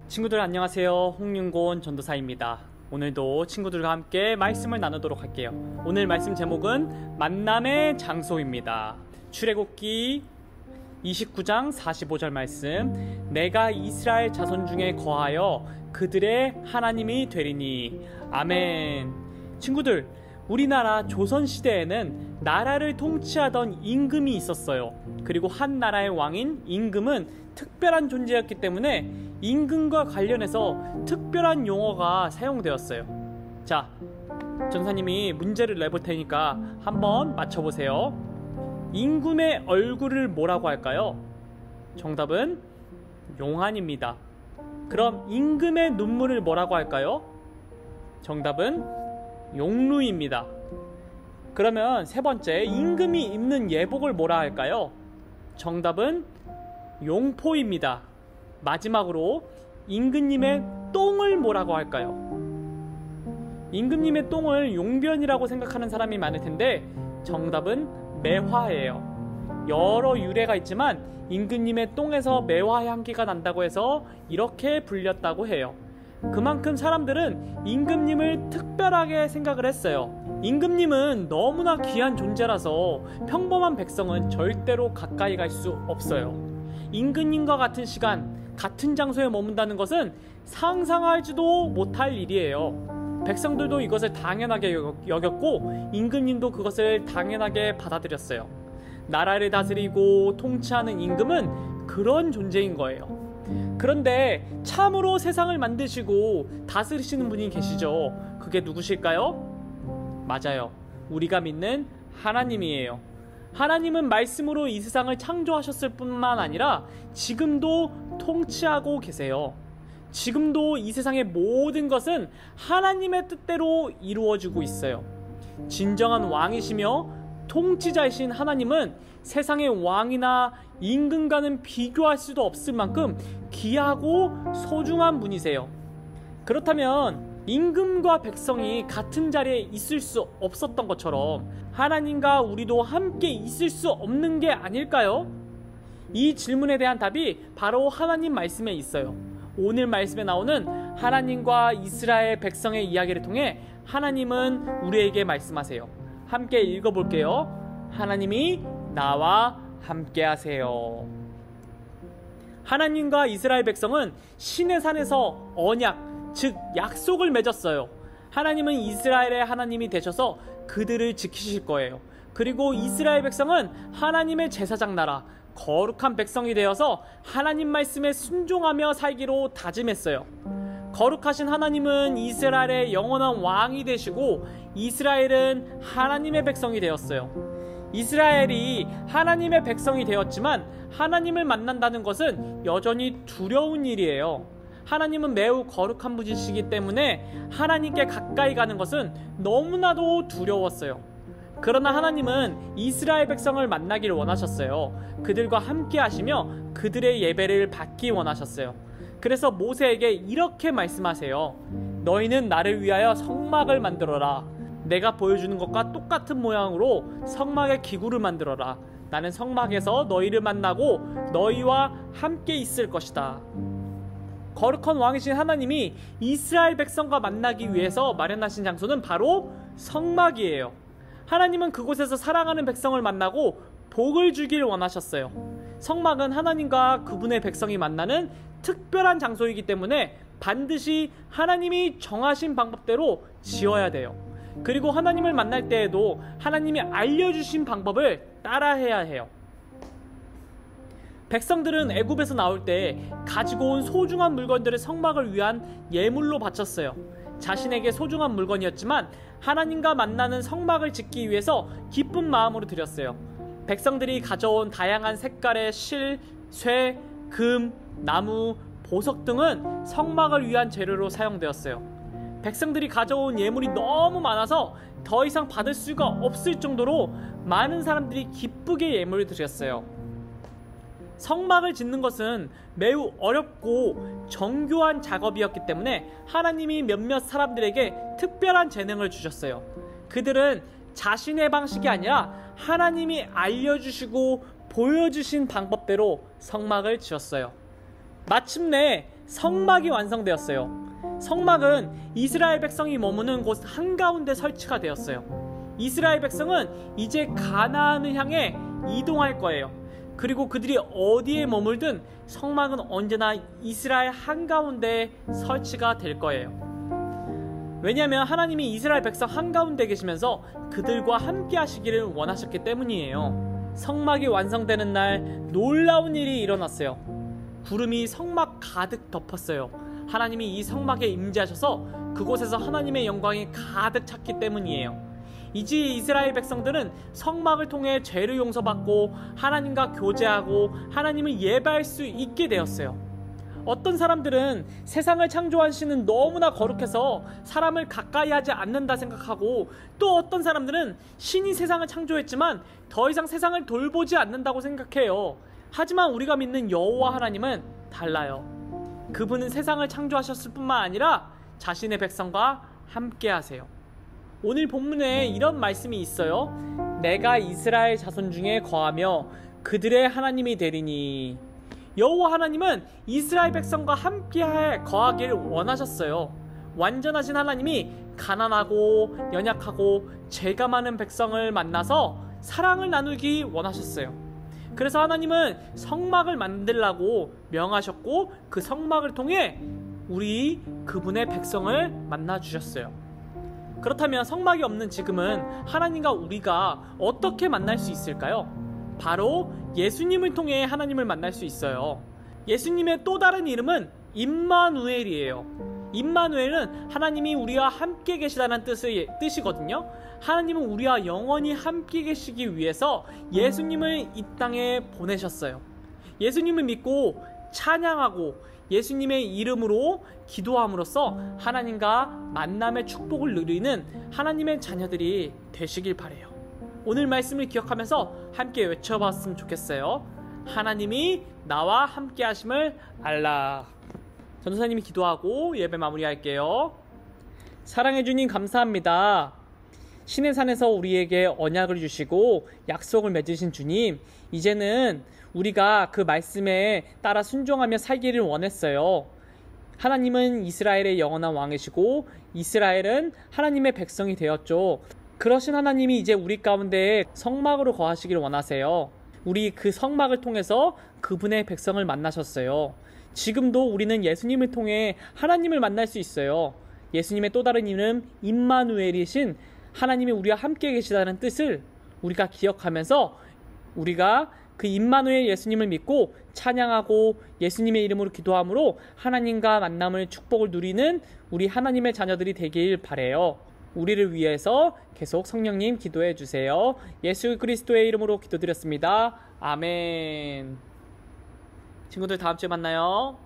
친구들 안녕하세요. 홍윤곤 전도사입니다. 오늘도 친구들과 함께 말씀을 나누도록 할게요. 오늘 말씀 제목은 만남의 장소입니다. 출애굽기 29장 45절 말씀, 내가 이스라엘 자손 중에 거하여 그들의 하나님이 되리니. 아멘. 친구들, 우리나라 조선시대에는 나라를 통치하던 임금이 있었어요. 그리고 한 나라의 왕인 임금은 특별한 존재였기 때문에 임금과 관련해서 특별한 용어가 사용되었어요. 자, 전사님이 문제를 내볼 테니까 한번 맞춰보세요. 임금의 얼굴을 뭐라고 할까요? 정답은 용환입니다. 그럼 임금의 눈물을 뭐라고 할까요? 정답은 용루입니다. 그러면 세 번째, 임금이 입는 예복을 뭐라 할까요? 정답은 용포입니다. 마지막으로 임금님의 똥을 뭐라고 할까요? 임금님의 똥을 용변이라고 생각하는 사람이 많을 텐데 정답은 매화예요. 여러 유래가 있지만 임금님의 똥에서 매화 향기가 난다고 해서 이렇게 불렸다고 해요. 그만큼 사람들은 임금님을 특별하게 생각을 했어요. 임금님은 너무나 귀한 존재라서 평범한 백성은 절대로 가까이 갈 수 없어요. 임금님과 같은 시간, 같은 장소에 머문다는 것은 상상하지도 못할 일이에요. 백성들도 이것을 당연하게 여겼고 임금님도 그것을 당연하게 받아들였어요. 나라를 다스리고 통치하는 임금은 그런 존재인 거예요. 그런데 참으로 세상을 만드시고 다스리시는 분이 계시죠. 그게 누구실까요? 맞아요. 우리가 믿는 하나님이에요. 하나님은 말씀으로 이 세상을 창조하셨을 뿐만 아니라 지금도 통치하고 계세요. 지금도 이 세상의 모든 것은 하나님의 뜻대로 이루어지고 있어요. 진정한 왕이시며 통치자이신 하나님은 세상의 왕이나 임금과는 비교할 수도 없을 만큼 귀하고 소중한 분이세요. 그렇다면 임금과 백성이 같은 자리에 있을 수 없었던 것처럼 하나님과 우리도 함께 있을 수 없는 게 아닐까요? 이 질문에 대한 답이 바로 하나님 말씀에 있어요. 오늘 말씀에 나오는 하나님과 이스라엘 백성의 이야기를 통해 하나님은 우리에게 말씀하세요. 함께 읽어볼게요. 하나님이 나와 함께 하세요. 하나님과 이스라엘 백성은 시내산에서 언약, 즉 약속을 맺었어요. 하나님은 이스라엘의 하나님이 되셔서 그들을 지키실 거예요. 그리고 이스라엘 백성은 하나님의 제사장 나라, 거룩한 백성이 되어서 하나님 말씀에 순종하며 살기로 다짐했어요. 거룩하신 하나님은 이스라엘의 영원한 왕이 되시고 이스라엘은 하나님의 백성이 되었어요. 이스라엘이 하나님의 백성이 되었지만 하나님을 만난다는 것은 여전히 두려운 일이에요. 하나님은 매우 거룩한 분이시기 때문에 하나님께 가까이 가는 것은 너무나도 두려웠어요. 그러나 하나님은 이스라엘 백성을 만나기를 원하셨어요. 그들과 함께 하시며 그들의 예배를 받기 원하셨어요. 그래서 모세에게 이렇게 말씀하세요. 너희는 나를 위하여 성막을 만들어라. 내가 보여주는 것과 똑같은 모양으로 성막의 기구를 만들어라. 나는 성막에서 너희를 만나고 너희와 함께 있을 것이다. 거룩한 왕이신 하나님이 이스라엘 백성과 만나기 위해서 마련하신 장소는 바로 성막이에요. 하나님은 그곳에서 사랑하는 백성을 만나고 복을 주길 원하셨어요. 성막은 하나님과 그분의 백성이 만나는 특별한 장소이기 때문에 반드시 하나님이 정하신 방법대로 지어야 돼요. 그리고 하나님을 만날 때에도 하나님이 알려주신 방법을 따라해야 해요. 백성들은 애굽에서 나올 때 가지고 온 소중한 물건들을 성막을 위한 예물로 바쳤어요. 자신에게 소중한 물건이었지만 하나님과 만나는 성막을 짓기 위해서 기쁜 마음으로 드렸어요. 백성들이 가져온 다양한 색깔의 실, 쇠, 금, 나무, 보석 등은 성막을 위한 재료로 사용되었어요. 백성들이 가져온 예물이 너무 많아서 더 이상 받을 수가 없을 정도로 많은 사람들이 기쁘게 예물을 드렸어요. 성막을 짓는 것은 매우 어렵고 정교한 작업이었기 때문에 하나님이 몇몇 사람들에게 특별한 재능을 주셨어요. 그들은 자신의 방식이 아니라 하나님이 알려주시고 보여주신 방법대로 성막을 지었어요. 마침내 성막이 완성되었어요. 성막은 이스라엘 백성이 머무는 곳 한가운데 설치가 되었어요. 이스라엘 백성은 이제 가나안을 향해 이동할 거예요. 그리고 그들이 어디에 머물든 성막은 언제나 이스라엘 한가운데 설치가 될 거예요. 왜냐하면 하나님이 이스라엘 백성 한가운데 계시면서 그들과 함께 하시기를 원하셨기 때문이에요. 성막이 완성되는 날 놀라운 일이 일어났어요. 구름이 성막 가득 덮었어요. 하나님이 이 성막에 임재하셔서 그곳에서 하나님의 영광이 가득 찼기 때문이에요. 이제 이스라엘 백성들은 성막을 통해 죄를 용서받고 하나님과 교제하고 하나님을 예배할 수 있게 되었어요. 어떤 사람들은 세상을 창조한 신은 너무나 거룩해서 사람을 가까이 하지 않는다 생각하고, 또 어떤 사람들은 신이 세상을 창조했지만 더 이상 세상을 돌보지 않는다고 생각해요. 하지만 우리가 믿는 여호와 하나님은 달라요. 그분은 세상을 창조하셨을 뿐만 아니라 자신의 백성과 함께 하세요. 오늘 본문에 이런 말씀이 있어요. 내가 이스라엘 자손 중에 거하며 그들의 하나님이 되리니. 여호와 하나님은 이스라엘 백성과 함께 거하기를 원하셨어요. 완전하신 하나님이 가난하고 연약하고 죄가 많은 백성을 만나서 사랑을 나누기 원하셨어요. 그래서 하나님은 성막을 만들라고 명하셨고 그 성막을 통해 우리 그분의 백성을 만나 주셨어요. 그렇다면 성막이 없는 지금은 하나님과 우리가 어떻게 만날 수 있을까요? 바로 예수님을 통해 하나님을 만날 수 있어요. 예수님의 또 다른 이름은 임마누엘이에요. 임마누엘은 하나님이 우리와 함께 계시다는 뜻이거든요. 하나님은 우리와 영원히 함께 계시기 위해서 예수님을 이 땅에 보내셨어요. 예수님을 믿고 찬양하고 예수님의 이름으로 기도함으로써 하나님과 만남의 축복을 누리는 하나님의 자녀들이 되시길 바라요. 오늘 말씀을 기억하면서 함께 외쳐봤으면 좋겠어요. 하나님이 나와 함께 하심을 알라. 전도사님이 기도하고 예배 마무리할게요. 사랑해 주님 감사합니다. 신의 산에서 우리에게 언약을 주시고 약속을 맺으신 주님, 이제는 우리가 그 말씀에 따라 순종하며 살기를 원했어요. 하나님은 이스라엘의 영원한 왕이시고 이스라엘은 하나님의 백성이 되었죠. 그러신 하나님이 이제 우리 가운데 성막으로 거하시기를 원하세요. 우리 그 성막을 통해서 그분의 백성을 만나셨어요. 지금도 우리는 예수님을 통해 하나님을 만날 수 있어요. 예수님의 또 다른 이름 임마누엘이신 하나님이 우리와 함께 계시다는 뜻을 우리가 기억하면서 우리가 그 임마누엘 예수님을 믿고 찬양하고 예수님의 이름으로 기도함으로 하나님과 만남을 축복을 누리는 우리 하나님의 자녀들이 되길 바라요. 우리를 위해서 계속 성령님 기도해 주세요. 예수 그리스도의 이름으로 기도드렸습니다. 아멘. 친구들 다음 주에 만나요.